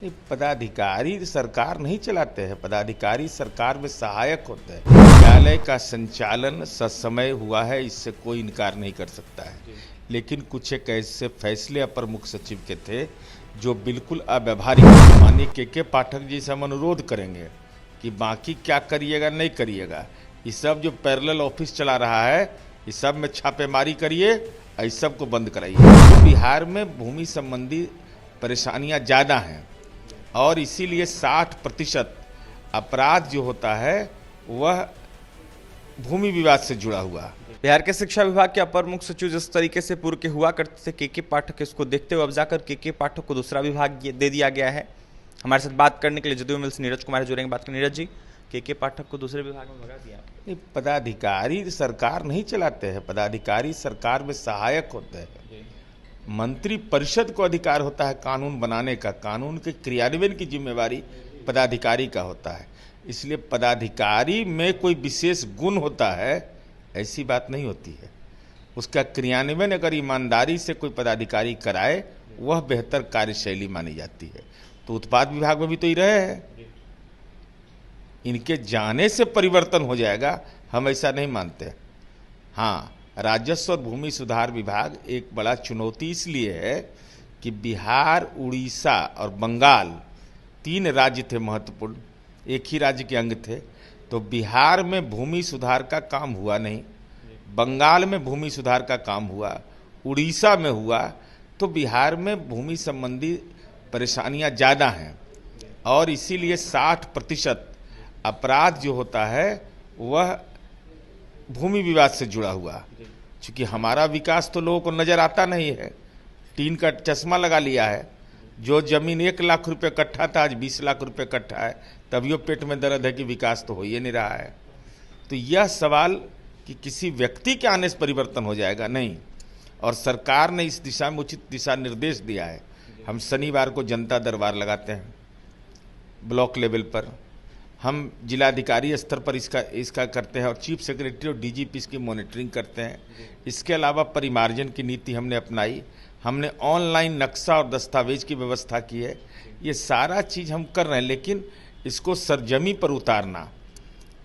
नहीं, पदाधिकारी सरकार नहीं चलाते हैं। पदाधिकारी सरकार में सहायक होते हैं। विद्यालय का संचालन ससमय हुआ है, इससे कोई इनकार नहीं कर सकता है। लेकिन कुछ एक ऐसे फैसले अपर मुख्य सचिव के थे जो बिल्कुल अव्यवहारिक। माननीय के पाठक जी से हम अनुरोध करेंगे कि बाकी क्या करिएगा नहीं करिएगा, ये सब जो पैरेलल ऑफिस चला रहा है, इस सब में छापेमारी करिए, इस सब को बंद कराइए। बिहार में भूमि संबंधी परेशानियां ज़्यादा हैं और इसीलिए 60% अपराध जो होता है वह भूमि विवाद से जुड़ा हुआ। बिहार के शिक्षा विभाग के अपर मुख्य सचिव जिस तरीके से पूर्व के हुआ करते थे के पाठक, इसको देखते हुए अब जाकर के पाठक को दूसरा विभाग दे दिया गया है। हमारे साथ बात करने के लिए जदयू एमएल से नीरज कुमार जुड़ेंगे। बात करें नीरज जी, के पाठक को दूसरे विभाग में भगा दिया। नहीं, पदाधिकारी सरकार नहीं चलाते हैं। पदाधिकारी सरकार में सहायक होते हैं। मंत्री परिषद को अधिकार होता है कानून बनाने का, कानून के क्रियान्वयन की जिम्मेवारी पदाधिकारी का होता है। इसलिए पदाधिकारी में कोई विशेष गुण होता है ऐसी बात नहीं होती है। उसका क्रियान्वयन अगर ईमानदारी से कोई पदाधिकारी कराए वह बेहतर कार्यशैली मानी जाती है। तो उत्पाद विभाग में भी तो ही रहे हैं। इनके जाने से परिवर्तन हो जाएगा, हम ऐसा नहीं मानते। हाँ, राजस्व और भूमि सुधार विभाग एक बड़ा चुनौती इसलिए है कि बिहार, उड़ीसा और बंगाल 3 राज्य थे महत्वपूर्ण, एक ही राज्य के अंग थे। तो बिहार में भूमि सुधार का काम हुआ नहीं, बंगाल में भूमि सुधार का काम हुआ, उड़ीसा में हुआ। तो बिहार में भूमि संबंधी परेशानियां ज़्यादा हैं और इसीलिए 60% अपराध जो होता है वह भूमि विवाद से जुड़ा हुआ। क्योंकि हमारा विकास तो लोगों को नज़र आता नहीं है, टीन का चश्मा लगा लिया है। जो जमीन 1 लाख रुपए कट्ठा था आज 20 लाख रुपए कट्ठा है, तभी पेट में दर्द है कि विकास तो हो ही नहीं रहा है। तो यह सवाल कि किसी व्यक्ति के आने से परिवर्तन हो जाएगा नहीं, और सरकार ने इस दिशा में उचित दिशा निर्देश दिया है। हम शनिवार को जनता दरबार लगाते हैं ब्लॉक लेवल पर, हम जिलाधिकारी स्तर पर इसका करते हैं और चीफ सेक्रेटरी और डीजीपी इसकी मॉनिटरिंग करते हैं। इसके अलावा परिमार्जन की नीति हमने अपनाई, हमने ऑनलाइन नक्शा और दस्तावेज की व्यवस्था की है। ये सारा चीज़ हम कर रहे हैं, लेकिन इसको सरजमी पर उतारना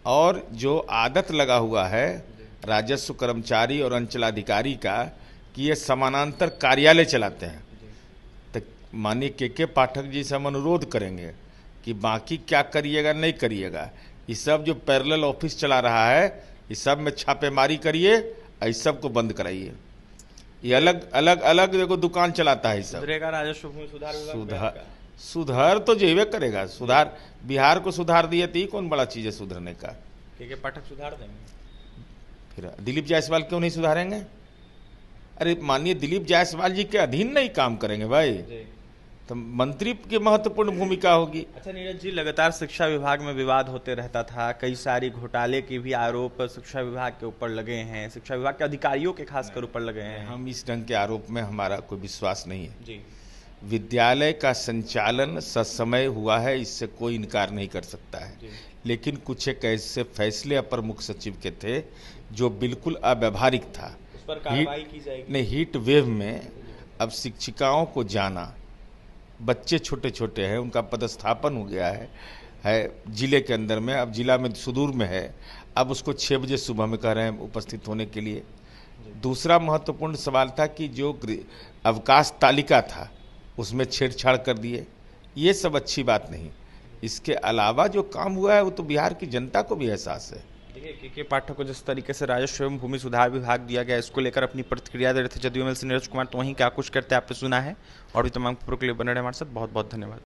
और जो आदत लगा हुआ है राजस्व कर्मचारी और अंचलाधिकारी का कि ये समानांतर कार्यालय चलाते हैं, तो माननीय के पाठक जी से हम अनुरोध करेंगे कि बाकी क्या करिएगा नहीं करिएगा, ये सब जो पैरेलल ऑफिस चला रहा है, इस सब में छापेमारी करिए, इस सब को बंद कराइए। ये अलग देखो दुकान चलाता है। सब राजस्व भूमि सुधार तो जेबे करेगा। सुधार बिहार को सुधार दिए तो ये कौन बड़ा चीज़ है सुधरने का। के पाठक सुधार देंगे, फिर दिलीप जायसवाल क्यों नहीं सुधारेंगे? अरे माननीय दिलीप जायसवाल जी के अधीन नहीं काम करेंगे भाई, तो मंत्री की महत्वपूर्ण भूमिका होगी। अच्छा नीरज जी, लगातार शिक्षा विभाग में विवाद होते रहता था, कई सारी घोटाले के भी आरोप शिक्षा विभाग के ऊपर लगे हैं, शिक्षा विभाग के अधिकारियों के खासकर ऊपर लगे हैं। हम इस ढंग के आरोप में हमारा कोई विश्वास नहीं है जी। विद्यालय का संचालन ससमय हुआ है, इससे कोई इनकार नहीं कर सकता है। लेकिन कुछ एक ऐसे फैसले अपर मुख्य सचिव के थे जो बिल्कुल अव्यवहारिक था। उस पर कार्रवाई की जाएगी। नहीं, हीट वेव में अब शिक्षिकाओं को जाना, बच्चे छोटे छोटे हैं, उनका पदस्थापन हो गया है जिले के अंदर में, अब जिला में सुदूर में है, अब उसको 6 बजे सुबह में कह रहे हैं उपस्थित होने के लिए। दूसरा महत्वपूर्ण सवाल था कि जो अवकाश तालिका था उसमें छेड़छाड़ कर दिए, ये सब अच्छी बात नहीं। इसके अलावा जो काम हुआ है वो तो बिहार की जनता को भी एहसास है। देखिए के पाठक को जिस तरीके से राजस्व एवं भूमि सुधार विभाग दिया गया, इसको लेकर अपनी प्रतिक्रिया दे रहे थे जदयू एमएल से नीरज कुमार। तो वहीं क्या कुछ करते हैं आपने सुना है, और भी तमाम खबरों के लिए बने रहे हमारे साथ। बहुत बहुत धन्यवाद।